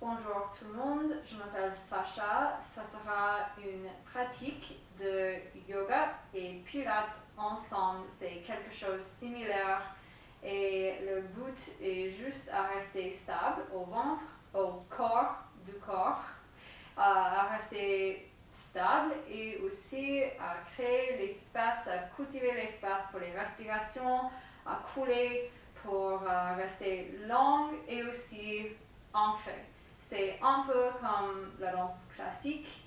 Bonjour tout le monde, je m'appelle Sacha. Ça sera une pratique de yoga et pilates ensemble. C'est quelque chose de similaire et le but est juste à rester stable au ventre, au corps du corps, à rester stable et aussi à créer l'espace, à cultiver l'espace pour les respirations, à couler pour rester longue et aussi ancrée. C'est un peu comme la danse classique,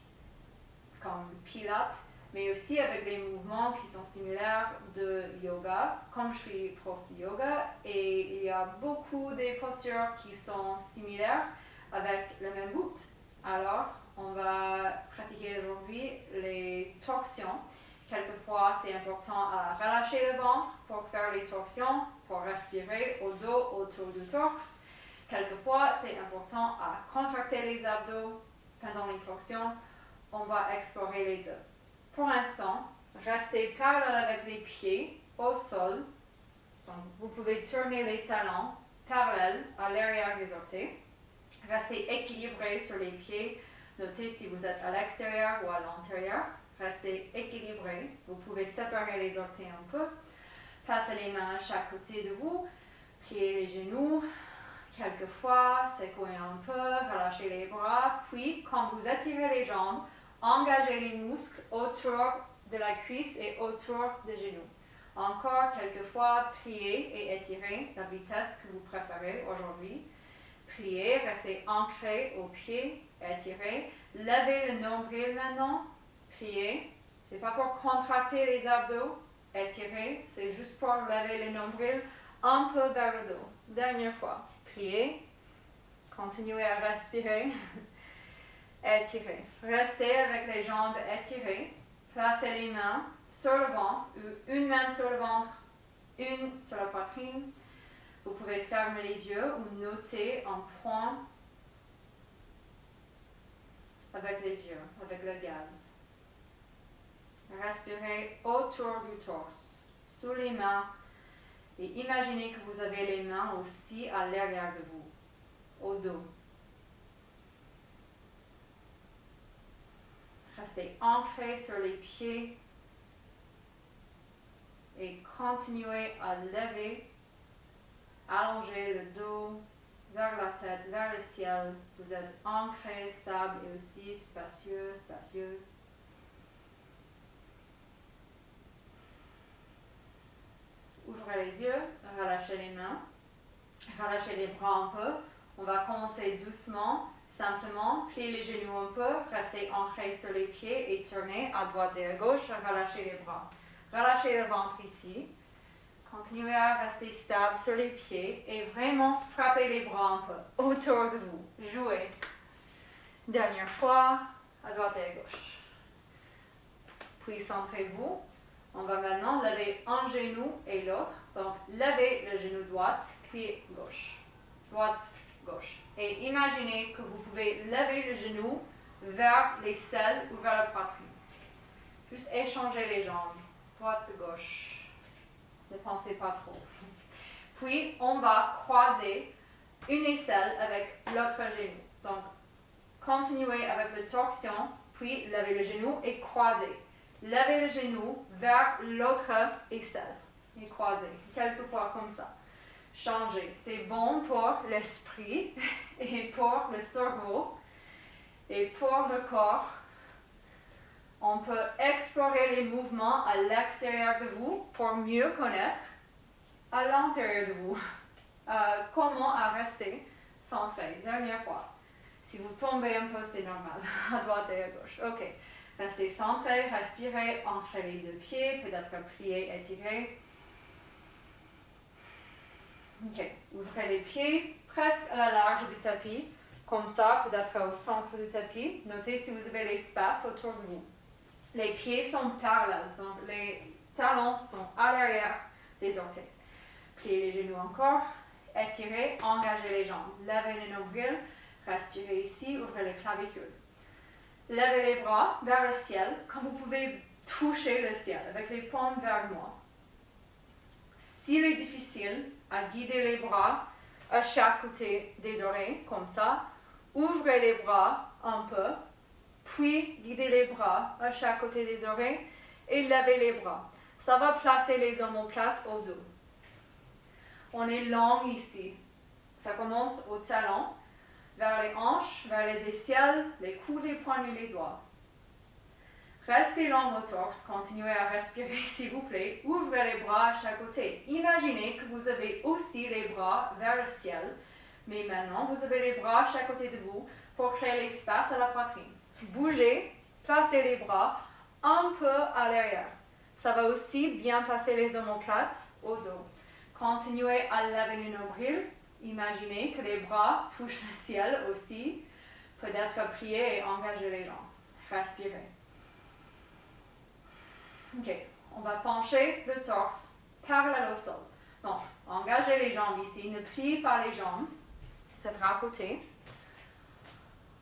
comme le pilates, mais aussi avec des mouvements qui sont similaires de yoga, comme je suis prof de yoga, et il y a beaucoup de postures qui sont similaires avec le même but. Alors, on va pratiquer aujourd'hui les torsions. Quelquefois, c'est important à relâcher le ventre pour faire les torsions, pour respirer au dos autour du torse. Quelquefois, c'est important à contracter les abdos pendant les torsions. On va explorer les deux. Pour l'instant, restez parallèle avec les pieds au sol. Donc, vous pouvez tourner les talons parallèles à l'arrière des orteils. Restez équilibré sur les pieds. Notez si vous êtes à l'extérieur ou à l'intérieur. Restez équilibré. Vous pouvez séparer les orteils un peu. Placez les mains à chaque côté de vous. Pliez les genoux. Quelquefois, secouez un peu, relâchez les bras, puis quand vous étirez les jambes, engagez les muscles autour de la cuisse et autour des genoux. Encore quelquefois, pliez et étirez la vitesse que vous préférez aujourd'hui. Pliez, restez ancré au pied, étirez. Levez le nombril maintenant, pliez. C'est pas pour contracter les abdos, étirez, c'est juste pour lever le nombril un peu vers le dos. Dernière fois. Pliez, continuez à respirer, étirez. Restez avec les jambes étirées, placez les mains sur le ventre, ou une main sur le ventre, une sur la poitrine. Vous pouvez fermer les yeux ou noter un point avec les yeux, avec le gaz. Respirez autour du torse, sous les mains. Et imaginez que vous avez les mains aussi à l'arrière de vous, au dos. Restez ancré sur les pieds et continuez à lever, allonger le dos vers la tête, vers le ciel. Vous êtes ancré, stable et aussi spacieux, spacieuse. Ouvrez les yeux, relâchez les mains, relâchez les bras un peu. On va commencer doucement, simplement, pliez les genoux un peu, restez ancrés sur les pieds et tournez à droite et à gauche, relâchez les bras. Relâchez le ventre ici. Continuez à rester stable sur les pieds et vraiment frappez les bras un peu autour de vous. Jouez. Dernière fois, à droite et à gauche. Puis centrez-vous. On va maintenant lever un genou et l'autre. Donc, levez le genou droit, puis gauche. Droite, gauche. Et imaginez que vous pouvez lever le genou vers les selles ou vers la poitrine. Juste échanger les jambes. Droite, gauche. Ne pensez pas trop. Puis, on va croiser une aisselle avec l'autre genou. Donc, continuez avec la torsion, puis levez le genou et croisez. Levez le genou vers l'autre aisselle et croisez, quelquefois comme ça. Changez. C'est bon pour l'esprit et pour le cerveau et pour le corps. On peut explorer les mouvements à l'extérieur de vous pour mieux connaître à l'intérieur de vous comment rester sans fait. Dernière fois. Si vous tombez un peu, c'est normal. À droite et à gauche. OK. Restez centré, respirez, ancrez les deux pieds, peut-être pliez, étirez. Ok, ouvrez les pieds presque à la large du tapis, comme ça, peut-être au centre du tapis. Notez si vous avez l'espace autour de vous. Les pieds sont parallèles, donc les talons sont à l'arrière des orteils. Pliez les genoux encore, étirez, engagez les jambes. Levez le nombril, respirez ici, ouvrez les clavicules. Levez les bras vers le ciel, comme vous pouvez toucher le ciel avec les paumes vers moi. S'il est difficile à guider les bras à chaque côté des oreilles, comme ça, Ouvrez les bras un peu, puis guidez les bras à chaque côté des oreilles et levez les bras. Ça va placer les omoplates au dos. On est long ici. Ça commence au talon, vers les hanches, vers les aisselles, les coudes, les poignets, les doigts. Restez long au torse, continuez à respirer s'il vous plaît. Ouvrez les bras à chaque côté. Imaginez que vous avez aussi les bras vers le ciel, mais maintenant vous avez les bras à chaque côté de vous pour créer l'espace à la poitrine. Bougez, placez les bras un peu à l'arrière. Ça va aussi bien placer les omoplates au dos. Continuez à lever le nombril. Imaginez que les bras touchent le ciel aussi. Peut-être plier et engager les jambes. Respirez. Ok, on va pencher le torse parallèle au sol. Donc, engagez les jambes ici. Ne pliez pas les jambes. Peut-être à côté.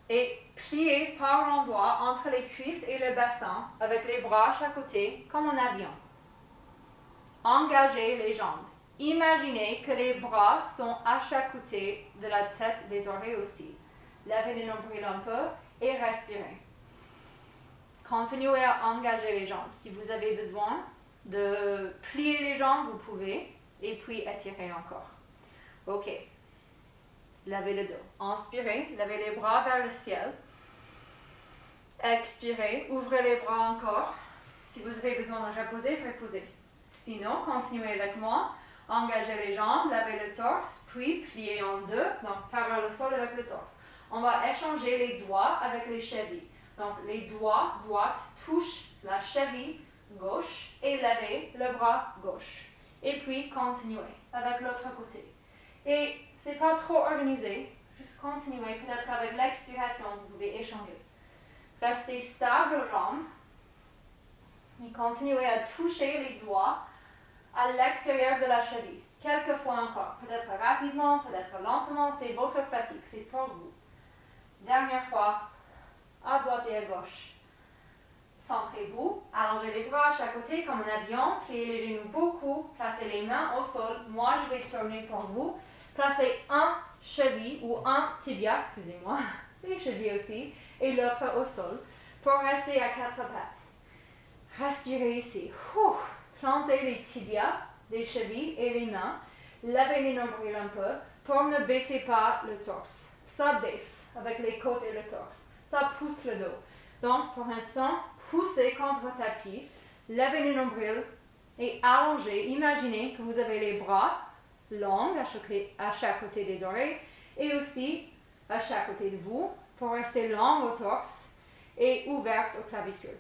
Et pliez par l'endroit entre les cuisses et le bassin avec les bras à chaque côté comme un avion. Engagez les jambes. Imaginez que les bras sont à chaque côté de la tête des oreilles aussi. Levez le nombril un peu et respirez. Continuez à engager les jambes. Si vous avez besoin de plier les jambes, vous pouvez. Et puis étirez encore. Ok. Levez le dos. Inspirez, levez les bras vers le ciel. Expirez, ouvrez les bras encore. Si vous avez besoin de reposer, reposez. Sinon, continuez avec moi. Engagez les jambes, levez le torse, puis pliez en deux, donc parallèle au sol avec le torse. On va échanger les doigts avec les chevilles. Donc les doigts droites touchent la cheville gauche et levez le bras gauche. Et puis continuez avec l'autre côté. Et c'est pas trop organisé, juste continuez, peut-être avec l'expiration, vous pouvez échanger. Restez stable aux jambes et continuez à toucher les doigts à l'extérieur de la cheville. Quelques fois encore, peut-être rapidement, peut-être lentement, c'est votre pratique, c'est pour vous. Dernière fois, à droite et à gauche. Centrez-vous, allongez les bras à chaque côté comme un avion, pliez les genoux beaucoup, placez les mains au sol. Moi, je vais tourner pour vous. Placez un cheville ou un tibia, excusez-moi, les chevilles aussi, et l'autre au sol, pour rester à quatre pattes. Respirez ici. Plantez les tibias, les chevilles et les mains. Levez les nombrils un peu pour ne baisser pas le torse. Ça baisse avec les côtes et le torse. Ça pousse le dos. Donc, pour l'instant, poussez contre le tapis. Levez le nombril et allongez. Imaginez que vous avez les bras longs à chaque côté des oreilles et aussi à chaque côté de vous pour rester long au torse et ouverte aux clavicules.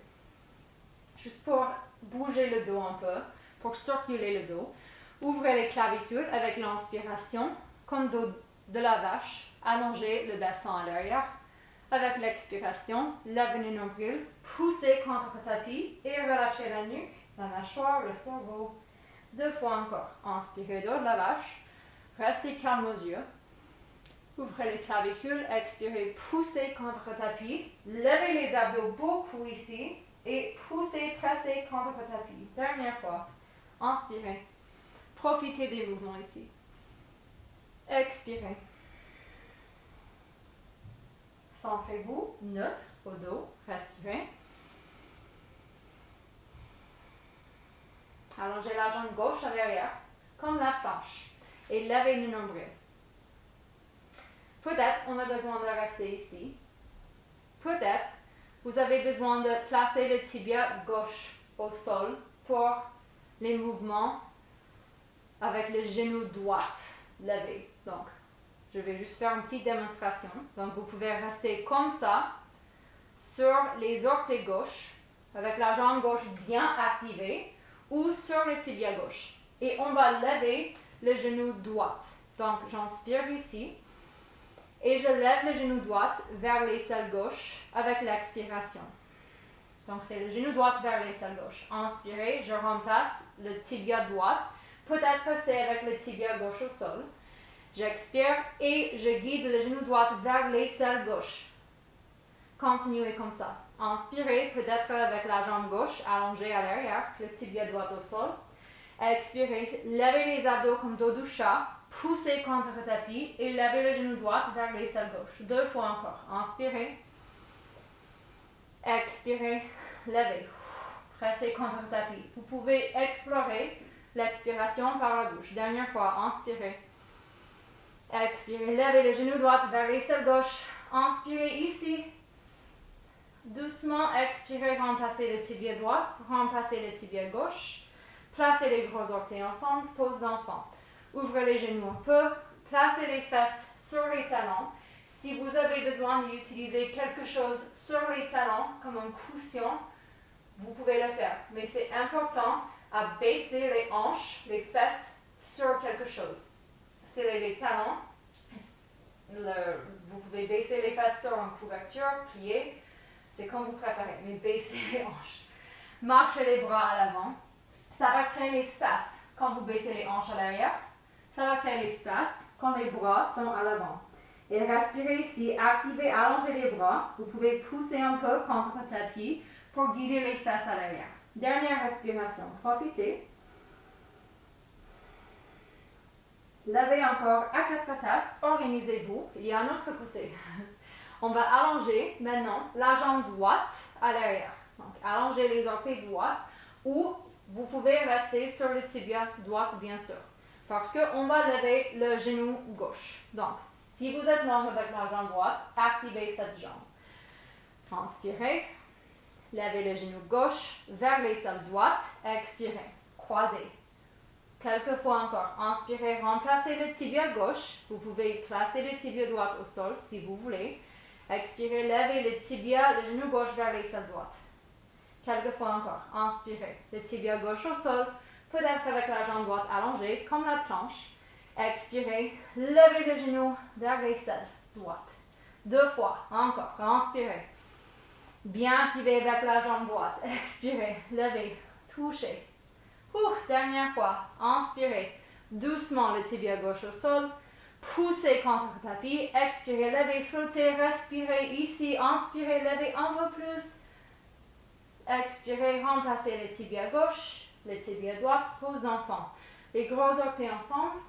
Juste pour bouger le dos un peu, pour circuler le dos. Ouvrez les clavicules avec l'inspiration, comme dos de la vache. Allongez le bassin à l'arrière. Avec l'expiration, levez le nombril, poussez contre le tapis et relâchez la nuque, la mâchoire, le cerveau. 2 fois encore. Inspirez dos de la vache. Restez calme aux yeux. Ouvrez les clavicules, expirez, poussez contre le tapis. Levez les abdos beaucoup ici. Et poussez, pressez contre le tapis. Dernière fois. Inspirez. Profitez des mouvements ici. Expirez. Centrez-vous, neutre, au dos. Respirez. Allongez la jambe gauche à l'arrière, comme la planche. Et levez le nombril. Peut-être on a besoin de rester ici. Peut-être vous avez besoin de placer le tibia gauche au sol pour les mouvements avec le genou droit levé. Donc, je vais juste faire une petite démonstration. Donc, vous pouvez rester comme ça sur les orteils gauches avec la jambe gauche bien activée ou sur le tibia gauche. Et on va lever le genou droit. Donc, j'inspire ici. Et je lève le genou droit vers l'aisselle gauche avec l'expiration. Donc, c'est le genou droit vers l'aisselle gauche. Inspirez, je remplace le tibia droit. Peut-être c'est avec le tibia gauche au sol. J'expire et je guide le genou droit vers l'aisselle gauche. Continuez comme ça. Inspirez, peut-être avec la jambe gauche allongée à l'arrière, le tibia droit au sol. Expirez, levez les abdos comme dos du chat. Poussez contre le tapis et levez le genou droit vers l'aisselle gauche. 2 fois encore. Inspirez. Expirez. Levez. Pressez contre le tapis. Vous pouvez explorer l'expiration par la bouche. Dernière fois. Inspirez. Expirez. Levez le genou droit vers l'aisselle gauche. Inspirez ici. Doucement, expirez. Remplacez le tibia droit. Remplacez le tibia gauche. Placez les gros orteils ensemble. Pose d'enfant. Ouvrez les genoux un peu. Placez les fesses sur les talons. Si vous avez besoin d'utiliser quelque chose sur les talons, comme un cushion, vous pouvez le faire. Mais c'est important à baisser les hanches, les fesses sur quelque chose. C'est les talons. Vous pouvez baisser les fesses sur une couverture, plier. C'est comme vous préférez, mais baissez les hanches. Marchez les bras à l'avant. Ça va créer l'espace quand vous baissez les hanches à l'arrière. Ça va créer l'espace quand les bras sont à l'avant. Et respirez ici, activez, allongez les bras. Vous pouvez pousser un peu contre le tapis pour guider les fesses à l'arrière. Dernière respiration, profitez. Levez encore à 4 pattes, organisez-vous. Il y a un autre côté. On va allonger maintenant la jambe droite à l'arrière. Donc, allongez les orteils droits ou vous pouvez rester sur le tibia droit, bien sûr. Parce qu'on va lever le genou gauche. Donc, si vous êtes long avec la jambe droite, activez cette jambe. Inspirez. Levez le genou gauche vers l'aisselle droite. Expirez. Croisez. Quelques fois encore. Inspirez. Remplacez le tibia gauche. Vous pouvez placer le tibia droit au sol si vous voulez. Expirez. Levez le tibia, le genou gauche vers l'aisselle droite. Quelques fois encore. Inspirez. Le tibia gauche au sol. Peut-être avec la jambe droite allongée, comme la planche. Expirez. Levez le genou vers l'aisselle droite. 2 fois. Encore. Inspirez. Bien activé avec la jambe droite. Expirez. Levez. Touchez. Dernière fois. Inspirez. Doucement le tibia gauche au sol. Poussez contre le tapis. Expirez. Levez. Flottez. Respirez ici. Inspirez. Levez un peu plus. Expirez. Remplacez le tibia gauche. Le tibia droit, pose d'enfant. Les gros orteils ensemble,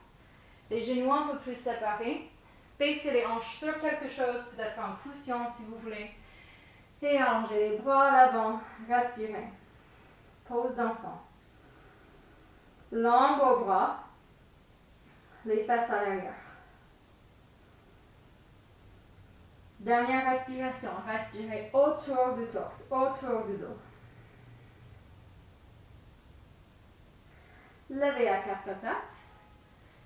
les genoux un peu plus séparés. Baissez les hanches sur quelque chose, peut-être un cushion si vous voulez. Et allongez les bras à l'avant. Respirez. Pose d'enfant. Langue au bras. Les fesses à l'arrière. Dernière respiration. Respirez autour du torse, autour du dos. Levez à 4 pattes.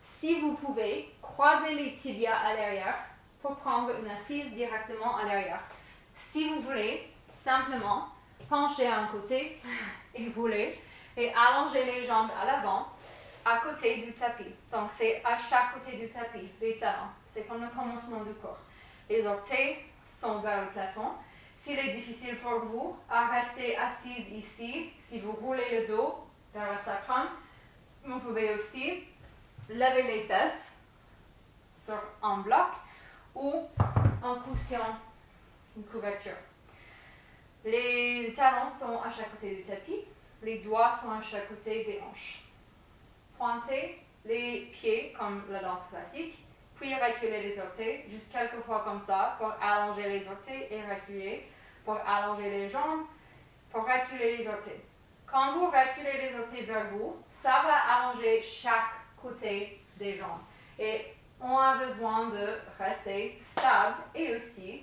Si vous pouvez, croisez les tibias à l'arrière pour prendre une assise directement à l'arrière. Si vous voulez, simplement, penchez à un côté et roulez et allongez les jambes à l'avant à côté du tapis. Donc, c'est à chaque côté du tapis, les talons. C'est comme le commencement du corps. Les orteils sont vers le plafond. S'il est difficile pour vous à rester assise ici, si vous roulez le dos vers le sacrum, vous pouvez aussi lever les fesses sur un bloc ou un cushion, une couverture. Les talons sont à chaque côté du tapis, les doigts sont à chaque côté des hanches. Pointez les pieds comme la danse classique, puis reculez les orteils, juste quelques fois comme ça pour allonger les orteils et reculer, pour allonger les jambes, pour reculer les orteils. Quand vous reculez les orteils vers vous, ça va allonger chaque côté des jambes. Et on a besoin de rester stable et aussi,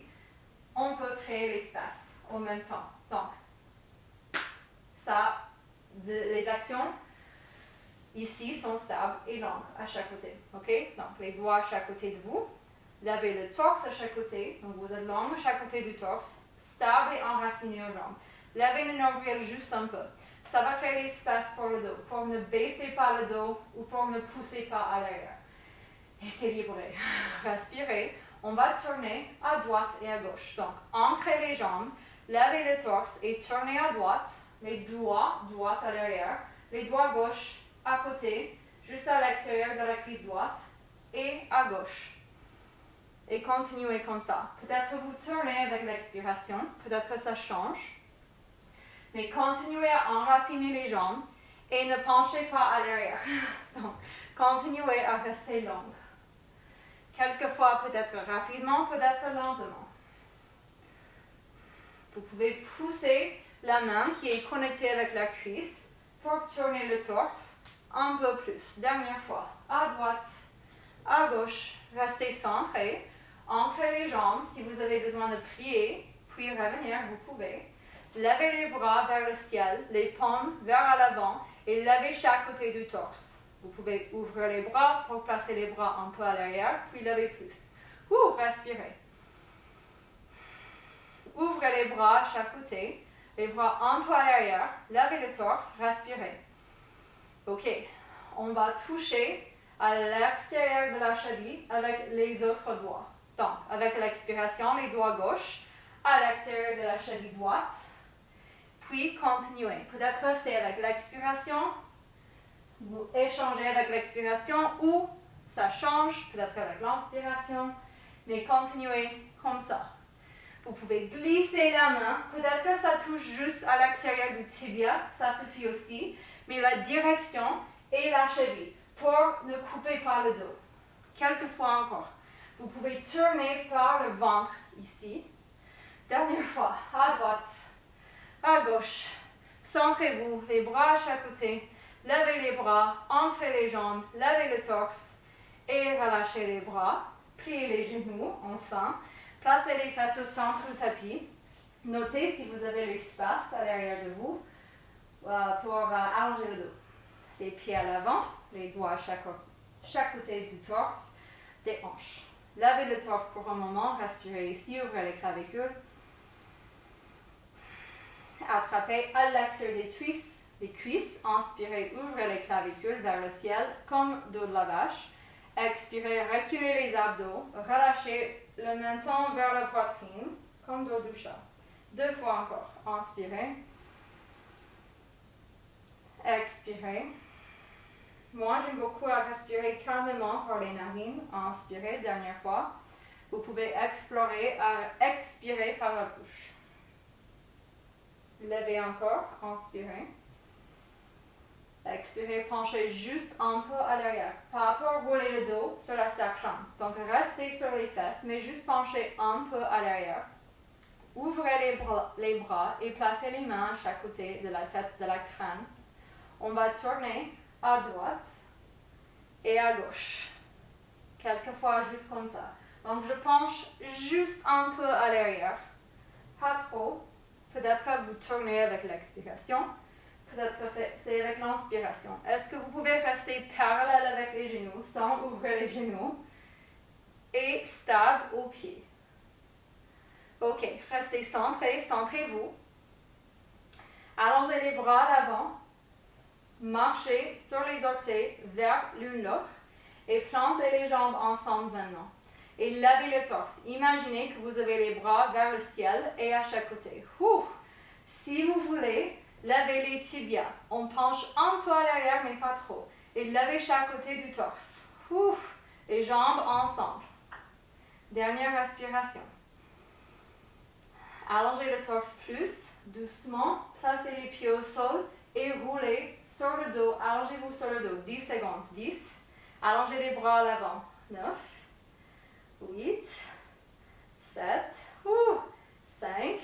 on peut créer l'espace en même temps. Donc, ça, les actions ici sont stables et longues à chaque côté. Ok? Donc, les doigts à chaque côté de vous. Levez le torse à chaque côté. Donc, vous êtes long à chaque côté du torse. Stable et enraciné aux jambes. Levez le nombril juste un peu. Ça va créer l'espace pour le dos, pour ne baisser pas le dos ou pour ne pousser pas à l'arrière. Équilibré. Respirez. On va tourner à droite et à gauche. Donc, ancrez les jambes, levez le torse et tournez à droite. Les doigts droits à l'arrière, les doigts gauche à côté, juste à l'extérieur de la cuisse droite et à gauche. Et continuez comme ça. Peut-être vous tournez avec l'expiration, peut-être ça change. Mais continuez à enraciner les jambes et ne penchez pas à l'arrière. Donc, Continuez à rester longue. Quelquefois, peut-être rapidement, peut-être lentement. Vous pouvez pousser la main qui est connectée avec la cuisse pour tourner le torse un peu plus. Dernière fois. À droite, à gauche. Restez centré. Ancrez les jambes. Si vous avez besoin de plier, puis revenir, vous pouvez. Levez les bras vers le ciel, les paumes vers l'avant et levez chaque côté du torse. Vous pouvez ouvrir les bras pour placer les bras un peu à l'arrière, puis lever plus. Respirez. Ouvrez les bras à chaque côté, les bras un peu à l'arrière, levez le torse, respirez. Ok, on va toucher à l'extérieur de la cheville avec les autres doigts. Donc, avec l'expiration, les doigts gauches à l'extérieur de la cheville droite, puis continuez. Peut-être c'est avec l'expiration, vous échangez avec l'expiration ou ça change, peut-être avec l'inspiration, mais continuez comme ça. Vous pouvez glisser la main, peut-être que ça touche juste à l'extérieur du tibia, ça suffit aussi, mais la direction et la cheville pour ne couper pas le dos. Quelquefois encore. Vous pouvez tourner par le ventre ici. Dernière fois, à droite, à gauche. Centrez-vous, les bras à chaque côté. Levez les bras, ancrez les jambes, levez le torse et relâchez les bras. Pliez les genoux, enfin. Placez les fesses au centre du tapis. Notez si vous avez l'espace à l'arrière de vous pour allonger le dos. Les pieds à l'avant, les doigts à chaque côté du torse, des hanches. Levez le torse pour un moment, respirez ici, ouvrez les clavicules. Attrapez à l'extérieur des cuisses, inspirez, ouvrez les clavicules vers le ciel comme dos de la vache. Expirez, reculez les abdos, relâchez le menton vers la poitrine comme dos du chat. 2 fois encore, inspirez. Expirez. Moi, j'aime beaucoup à respirer calmement par les narines. Inspirez, dernière fois. Vous pouvez explorer à expirer par la bouche. Levez encore, inspirez. Expirez, penchez juste un peu à l'arrière. Pas pour rouler le dos sur la sacrum. Donc, restez sur les fesses, mais juste penchez un peu à l'arrière. Ouvrez les bras et placez les mains à chaque côté de la tête, de la crâne. On va tourner à droite et à gauche. Quelquefois juste comme ça. Donc je penche juste un peu à l'arrière. Pas trop. Peut-être vous tournez avec l'expiration. Peut-être c'est avec l'inspiration. Est-ce que vous pouvez rester parallèle avec les genoux sans ouvrir les genoux et stable aux pieds? Ok, restez centré, centrez-vous. Allongez les bras à l'avant. Marchez sur les orteils vers l'une l'autre et plantez les jambes ensemble maintenant. Et levez le torse. Imaginez que vous avez les bras vers le ciel et à chaque côté. Si vous voulez, levez les tibias. On penche un peu à l'arrière, mais pas trop. Et levez chaque côté du torse. Les jambes ensemble. Dernière respiration. Allongez le torse plus, doucement. Placez les pieds au sol et roulez sur le dos. Allongez-vous sur le dos. 10 secondes. 10. Allongez les bras à l'avant. 9. 8. 7. 5.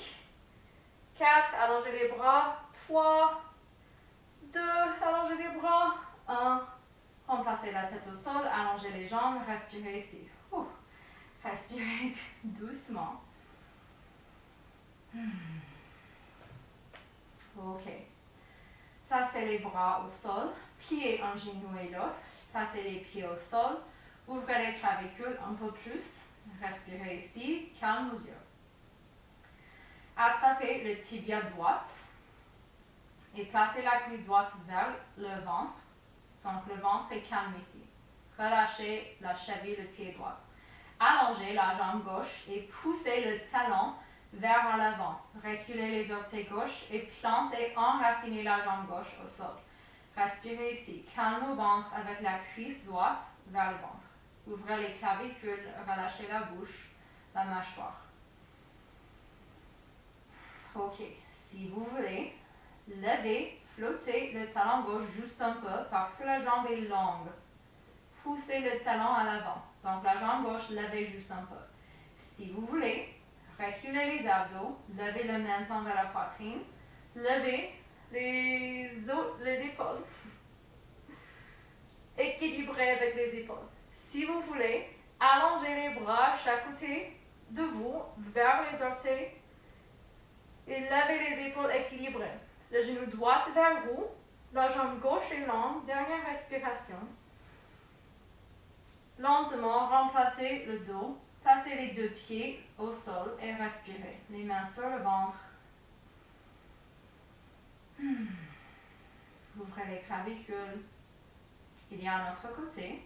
4. Allongez les bras. 3. 2. Allongez les bras. 1. Remplacez la tête au sol. Allongez les jambes. Respirez ici. Respirez doucement. Ok. Placez les bras au sol. Pliez un genou et l'autre. Placez les pieds au sol. Ouvrez les clavicules un peu plus. Respirez ici. Calme aux yeux. Attrapez le tibia droite. Et placez la cuisse droite vers le ventre. Donc le ventre est calme ici. Relâchez la cheville, le pied droit. Allongez la jambe gauche et poussez le talon vers l'avant. Reculez les orteils gauche et plantez, enracinez la jambe gauche au sol. Respirez ici. Calme au ventre avec la cuisse droite vers le ventre. Ouvrez les clavicules, relâchez la bouche, la mâchoire. Ok, si vous voulez, levez, flottez le talon gauche juste un peu parce que la jambe est longue. poussez le talon à l'avant. Donc la jambe gauche, levez juste un peu. Si vous voulez, reculez les abdos, levez le menton vers la poitrine, levez les épaules. Équilibrez avec les épaules. Si vous voulez, allongez les bras à chaque côté de vous, vers les orteils, et levez les épaules équilibrées. Le genou droit vers vous, la jambe gauche est longue, dernière respiration. Lentement, remplacez le dos, placez les deux pieds au sol et respirez. Les mains sur le ventre. Ouvrez les clavicules. Il y a un autre côté.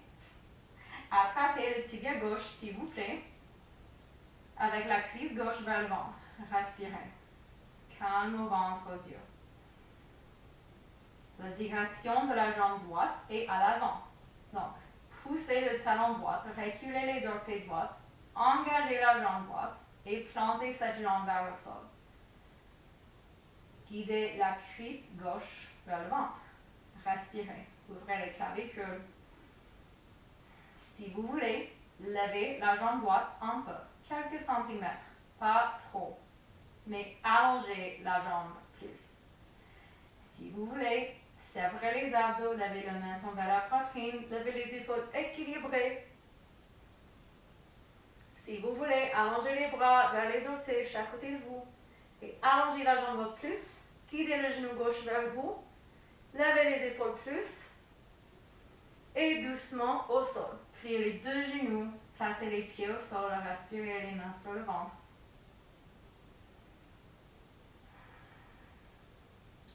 Attrapez le tibia gauche, s'il vous plaît, avec la cuisse gauche vers le ventre. Respirez. Calme au ventre, aux yeux. La direction de la jambe droite est à l'avant. Donc, poussez le talon droit, reculez les orteils droits, engagez la jambe droite et plantez cette jambe vers le sol. Guidez la cuisse gauche vers le ventre. Respirez. Ouvrez les clavicules. Si vous voulez, levez la jambe droite un peu, quelques centimètres, pas trop, mais allongez la jambe plus. Si vous voulez, serrez les abdos, levez le menton vers la poitrine, levez les épaules équilibrées. Si vous voulez, allongez les bras vers les orteils, chaque côté de vous, et allongez la jambe plus, guidez le genou gauche vers vous, levez les épaules plus, et doucement au sol. Pliez les deux genoux, placez les pieds au sol, respirez les mains sur le ventre.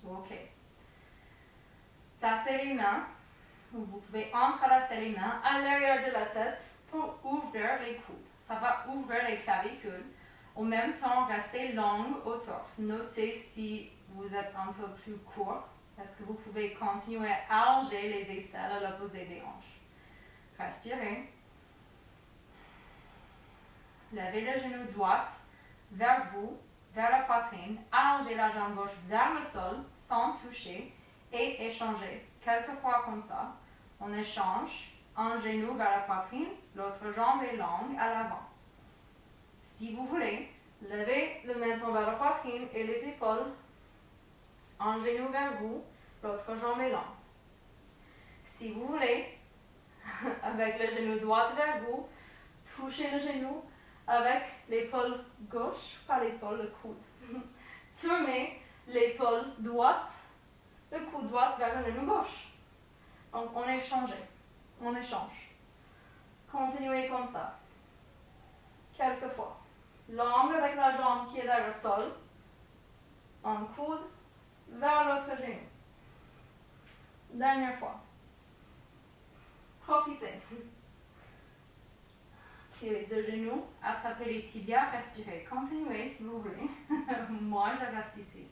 Ok. Placez les mains, ou vous pouvez entrelacer les mains à l'arrière de la tête pour ouvrir les coudes. Ça va ouvrir les clavicules. En même temps, restez longue au torse. Notez si vous êtes un peu plus court. Est-ce que vous pouvez continuer à allonger les aisselles à l'opposé des hanches? Respirez. Levez le genou droit vers vous, vers la poitrine. Allongez la jambe gauche vers le sol sans toucher et échangez. Quelques fois comme ça, on échange un genou vers la poitrine, l'autre jambe est longue à l'avant. Si vous voulez, levez le menton vers la poitrine et les épaules. Un genou vers vous, l'autre jambe est longue. Si vous voulez, avec le genou droit vers vous, touchez le genou avec l'épaule gauche, pas l'épaule, le coude. Tournez l'épaule droite, le coude droit vers le genou gauche. Donc on échange. Continuez comme ça. Quelques fois. Langue avec la jambe qui est vers le sol. Un coude vers l'autre genou. Dernière fois. Profitez. Pliez les deux genoux, attrapez les tibias, respirez. Continuez si vous voulez. Moi, je reste ici.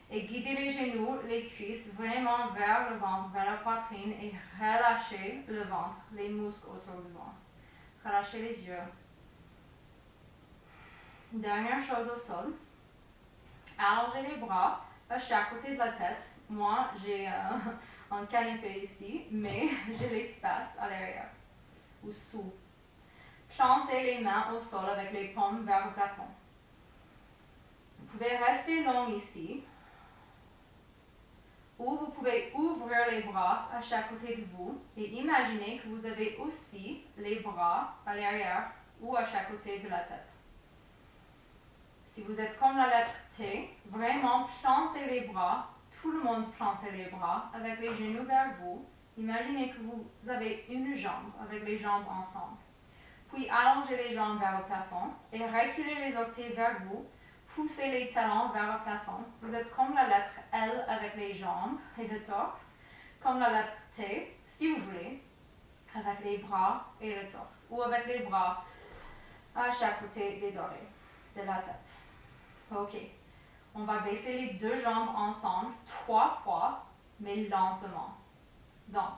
Et guidez les genoux, les cuisses vraiment vers le ventre, vers la poitrine et relâchez le ventre, les muscles autour du ventre. Relâchez les yeux. Dernière chose au sol. Allongez les bras à chaque côté de la tête. Moi, j'ai un canapé ici, mais j'ai l'espace à l'arrière ou sous. Plantez les mains au sol avec les paumes vers le plafond. Vous pouvez rester long ici, ou vous pouvez ouvrir les bras à chaque côté de vous et imaginer que vous avez aussi les bras à l'arrière ou à chaque côté de la tête. Si vous êtes comme la lettre T, vraiment plantez les bras, tout le monde plantez les bras avec les genoux vers vous. Imaginez que vous avez une jambe avec les jambes ensemble. Puis allongez les jambes vers le plafond et reculez les orteils vers vous. Poussez les talons vers le plafond. Vous êtes comme la lettre L avec les jambes et le torse, comme la lettre T, si vous voulez, avec les bras et le torse, ou avec les bras à chaque côté des oreilles, de la tête. Ok. On va baisser les deux jambes ensemble 3 fois, mais lentement. Donc,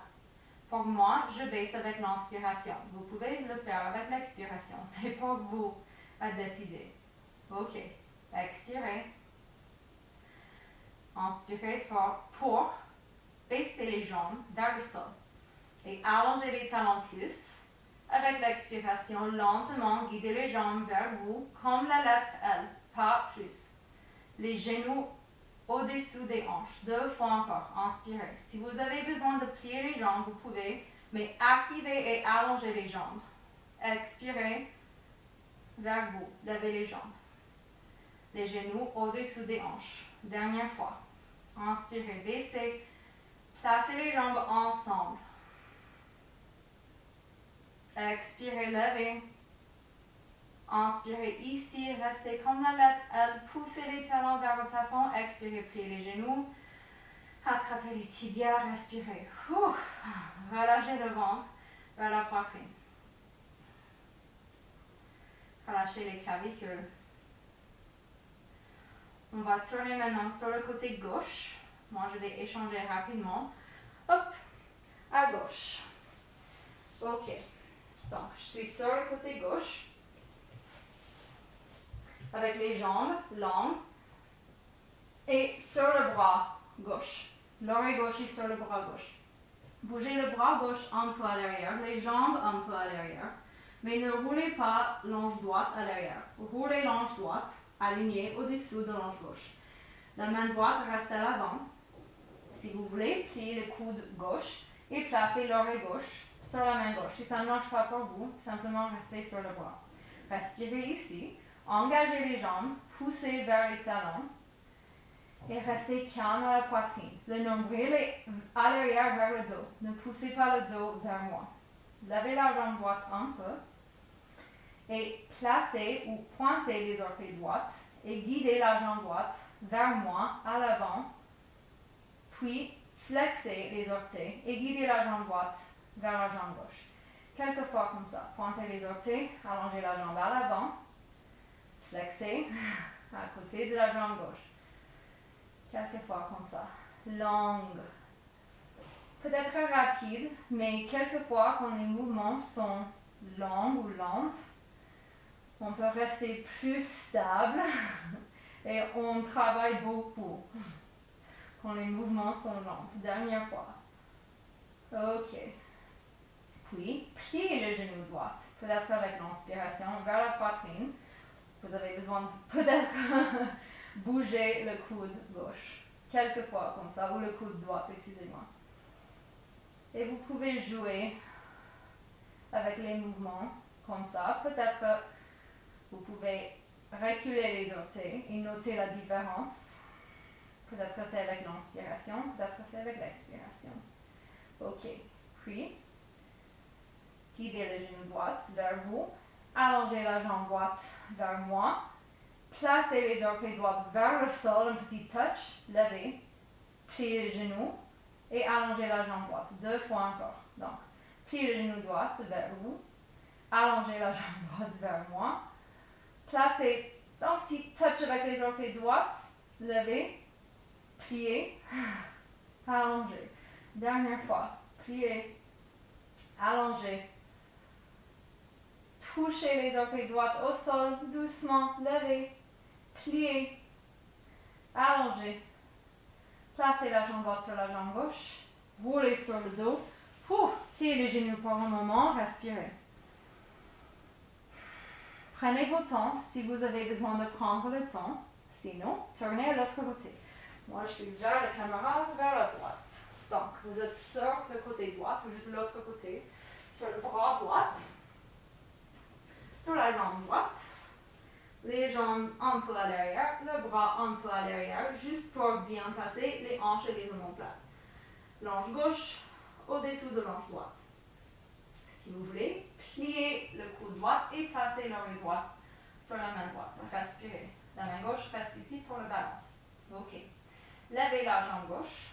pour moi, je baisse avec l'inspiration. Vous pouvez le faire avec l'expiration. C'est pour vous à décider. Ok. Expirez. Inspirez fort pour baisser les jambes vers le sol. Et allongez les talons plus. Avec l'expiration, lentement, guidez les jambes vers vous, comme la lettre L, pas plus. Les genoux au-dessous des hanches. 2 fois encore. Inspirez. Si vous avez besoin de plier les jambes, vous pouvez, mais activez et allongez les jambes. Expirez vers vous. Levez les jambes. Les genoux au-dessous des hanches. Dernière fois. Inspirez. Baissez. Placez les jambes ensemble. Expirez. Levez. Inspirez ici. Restez comme la lettre L. Poussez les talons vers le plafond. Expirez. Pliez les genoux. Attrapez les tibias. Respirez. Relâchez le ventre vers la poitrine. Relâchez les clavicules. On va tourner maintenant sur le côté gauche. Moi, je vais échanger rapidement. Hop, à gauche. Ok. Donc, je suis sur le côté gauche. Avec les jambes longues. Et sur le bras gauche. L'oreille gauche est sur le bras gauche. Bougez le bras gauche un peu à l'arrière, les jambes un peu à l'arrière. Mais ne roulez pas l'ange droite à l'arrière. Roulez l'ange droite alignée au-dessous de l'ange gauche. La main droite reste à l'avant. Si vous voulez, pliez le coude gauche et placez l'oreille gauche sur la main gauche. Si ça ne marche pas pour vous, simplement restez sur le bras. Respirez ici. Engagez les jambes, poussez vers les talons et restez calme à la poitrine. Le nombril est à l'arrière vers le dos. Ne poussez pas le dos vers moi. Levez la jambe droite un peu et placez ou pointez les orteils droites et guidez la jambe droite vers moi à l'avant. Puis flexez les orteils et guidez la jambe droite vers la jambe gauche. Quelques fois comme ça. Pointez les orteils, allongez la jambe à l'avant. Flexez à côté de la jambe gauche. Quelques fois comme ça. Longue. Peut-être rapide, mais quelquefois quand les mouvements sont longs ou lents, on peut rester plus stable et on travaille beaucoup quand les mouvements sont lents. Dernière fois. Ok. Puis, pliez le genou droit, peut-être avec l'inspiration vers la poitrine. Vous avez besoin de peut-être bouger le coude gauche. Quelquefois comme ça, ou le coude droit, excusez-moi. Et vous pouvez jouer avec les mouvements comme ça. Peut-être vous pouvez reculer les orteils et noter la différence. Peut-être c'est avec l'inspiration, peut-être c'est avec l'expiration. Ok. Puis, guidez le genou droit vers vous. Allongez la jambe droite vers moi. Placez les orteils droits vers le sol, un petit touch. Levez. Pliez les genoux. Et allongez la jambe droite. 2 fois encore. Donc, pliez le genou droit vers vous. Allongez la jambe droite vers moi. Placez un petit touch avec les orteils droits. Levez. Pliez. Allongez. Dernière fois. Pliez. Allongez. Touchez les orteils droits au sol. Doucement. Levez. Pliez. Allongez. Placez la jambe droite sur la jambe gauche. Roulez sur le dos. Pliez les genoux pour un moment. Respirez. Prenez vos temps si vous avez besoin de prendre le temps. Sinon, tournez à l'autre côté. Moi, je suis vers la caméra, vers la droite. Donc, vous êtes sur le côté droit, ou juste l'autre côté. Sur le bras droit. Sur la jambe droite. Les jambes un peu à l'arrière, le bras un peu à l'arrière, juste pour bien placer les hanches et les omoplates. L'ange gauche au-dessous de l'ange droite. Si vous voulez, pliez le coude droit et placez l'oreille droite sur la main droite. Respirez. La main gauche reste ici pour le balance. Ok. Levez la jambe gauche,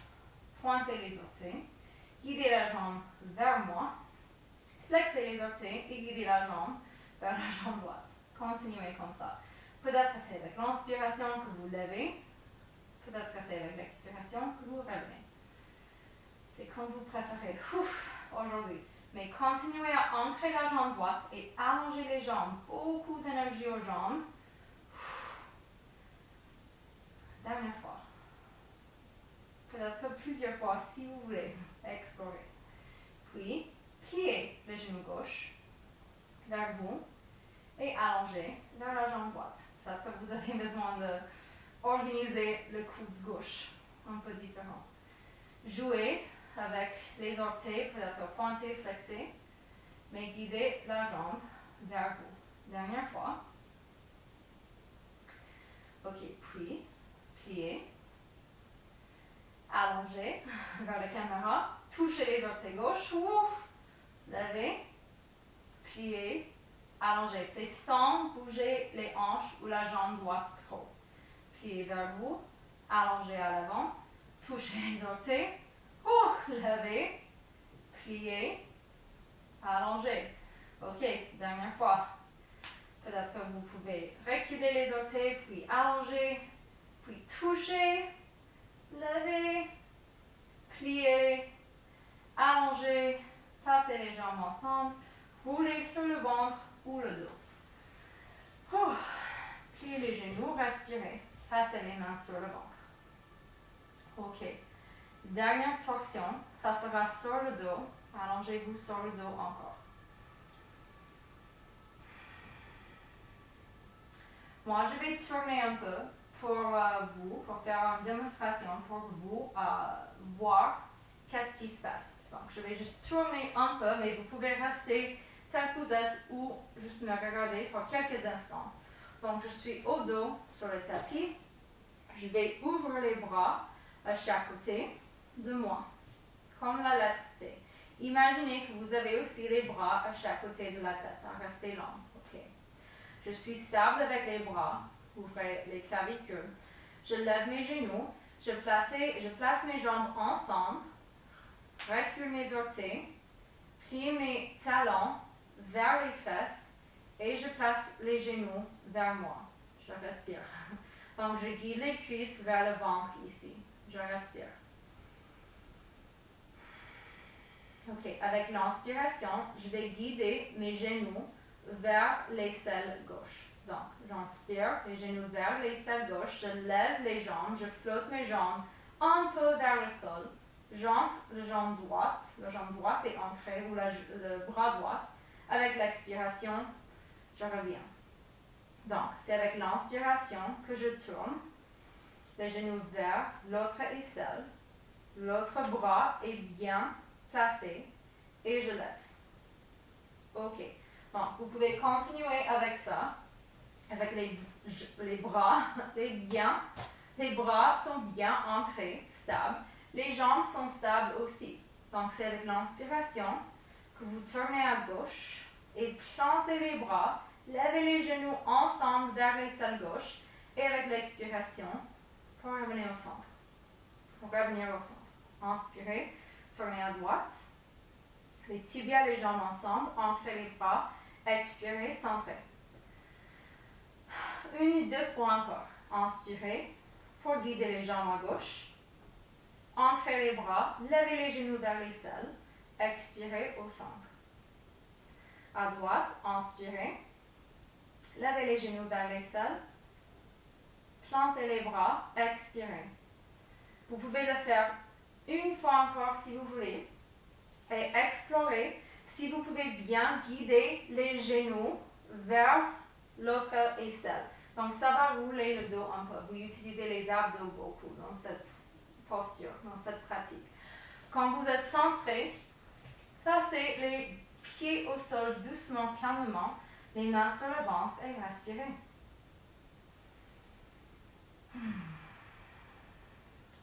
pointez les orteils, guidez la jambe vers moi, flexez les orteils et guidez la jambe vers la jambe droite. Continuez comme ça. Peut-être que c'est avec l'inspiration que vous levez, peut-être que c'est avec l'expiration que vous revenez. C'est comme vous préférez aujourd'hui. Mais continuez à ancrer la jambe droite et allonger les jambes. Beaucoup d'énergie aux jambes. Dernière fois. Peut-être plusieurs fois si vous voulez explorer. Puis, vers vous et allongé vers la jambe droite. Peut-être que vous avez besoin d'organiser le coude gauche un peu différent. Jouez avec les orteils, peut-être pointés, flexés, mais guidez la jambe vers vous. Dernière fois. Ok, puis, pliez, allongez vers la caméra, touchez les orteils gauche, levez, pliez, allongez. C'est sans bouger les hanches ou la jambe droite trop. Pliez vers vous, allongez à l'avant, touchez les orteils, levez, pliez, allongez. Ok, dernière fois. Peut-être que vous pouvez reculer les orteils, puis allonger, puis toucher, lever, plier, allonger, passer les jambes ensemble, rouler sur le ventre ou le dos. Pliez les genoux, respirez, passez les mains sur le ventre. Ok. Dernière torsion, ça sera sur le dos. Allongez-vous sur le dos encore. Moi, je vais tourner un peu pour vous, pour faire une démonstration, pour vous voir qu'est-ce qui se passe. Donc, je vais juste tourner un peu, mais vous pouvez rester tel que vous êtes ou juste me regarder pour quelques instants. Donc, je suis au dos sur le tapis. Je vais ouvrir les bras à chaque côté de moi, comme la lettre T. Imaginez que vous avez aussi les bras à chaque côté de la tête. Restez long. OK. Je suis stable avec les bras, ouvrez les clavicules. Je lève mes genoux, je place mes jambes ensemble, recule mes orteils, plie mes talons vers les fesses et je place les genoux vers moi. Je respire. Donc je guide les cuisses vers le ventre ici. Je respire. Ok, avec l'inspiration, je vais guider mes genoux vers l'aisselle gauche. Donc, j'inspire, les genoux vers l'aisselle gauche, je lève les jambes, je flotte mes jambes un peu vers le sol. La jambe droite est ancrée, ou le bras droit. Avec l'expiration, je reviens. Donc, c'est avec l'inspiration que je tourne les genoux vers l'autre aisselle. L'autre bras est bien placé et je lève. Ok. Donc, vous pouvez continuer avec ça, avec les bras, les bras sont bien ancrés, stables. Les jambes sont stables aussi. Donc, c'est avec l'inspiration que vous tournez à gauche et plantez les bras, levez les genoux ensemble vers l'aisselle gauche et avec l'expiration pour revenir au centre. Inspirez, tournez à droite. Les tibias, les jambes ensemble, ancrez les bras, expirez, centrez. Une ou deux fois encore. Inspirez pour guider les jambes à gauche. Ancrez les bras, levez les genoux vers l'aisselle, expirez au centre. À droite, inspirez, levez les genoux vers l'aisselle, plantez les bras, expirez. Vous pouvez le faire une fois encore si vous voulez. Et explorez si vous pouvez bien guider les genoux vers l'autre aisselle. Donc, ça va rouler le dos un peu. Vous utilisez les abdos beaucoup dans cette posture, dans cette pratique. Quand vous êtes centré, placez les pieds au sol doucement, calmement, les mains sur le ventre et respirez.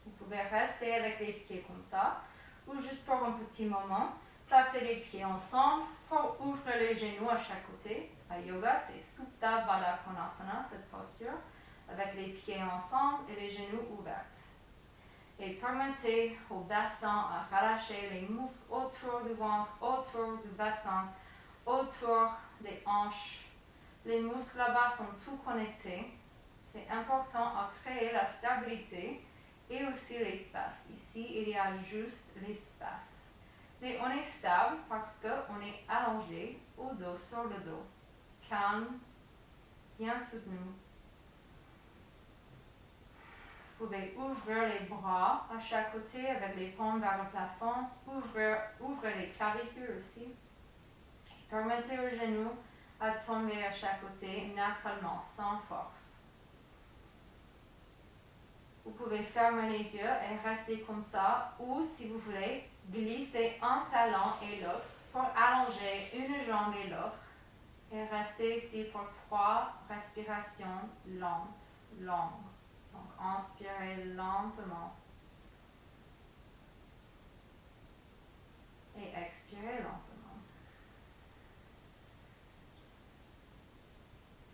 Vous pouvez rester avec les pieds comme ça, ou juste pour un petit moment, placez les pieds ensemble pour ouvrir les genoux à chaque côté. À yoga, c'est Supta Baddha Konasana, cette posture, avec les pieds ensemble et les genoux ouverts. Et permettez au bassin à relâcher les muscles autour du ventre, autour du bassin, autour des hanches. Les muscles là-bas sont tous connectés. C'est important à créer la stabilité et aussi l'espace. Ici, il y a juste l'espace. Mais on est stable parce qu'on est allongé au dos, sur le dos. Calme, bien soutenu. Vous pouvez ouvrir les bras à chaque côté avec les paumes vers le plafond. Ouvrez les clavicules aussi. Permettez aux genoux à tomber à chaque côté naturellement, sans force. Vous pouvez fermer les yeux et rester comme ça, ou si vous voulez, glisser un talon et l'autre pour allonger une jambe et l'autre et rester ici pour 3 respirations longues. Donc, inspirez lentement et expirez lentement.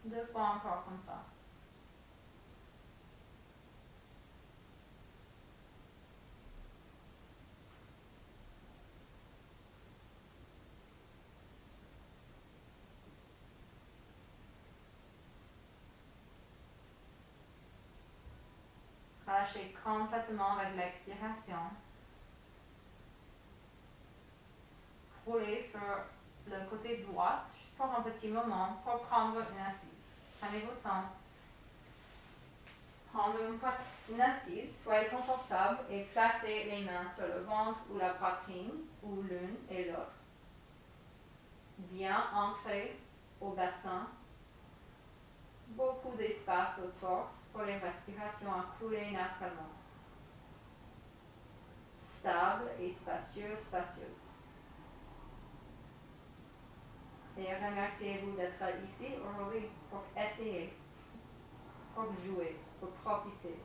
2 fois encore comme ça. Relâchez complètement avec l'expiration. Roulez sur le côté droit juste pour un petit moment pour prendre une assise. Prenez votre temps. Prendre une assise, soyez confortable et placez les mains sur le ventre ou la poitrine, ou l'une et l'autre. Bien ancré au bassin. Beaucoup d'espace au torse pour les respirations à couler naturellement. Stable et spacieuse. Et remerciez-vous d'être ici aujourd'hui pour essayer, pour jouer, pour profiter.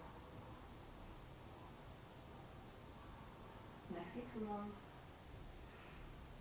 Merci tout le monde.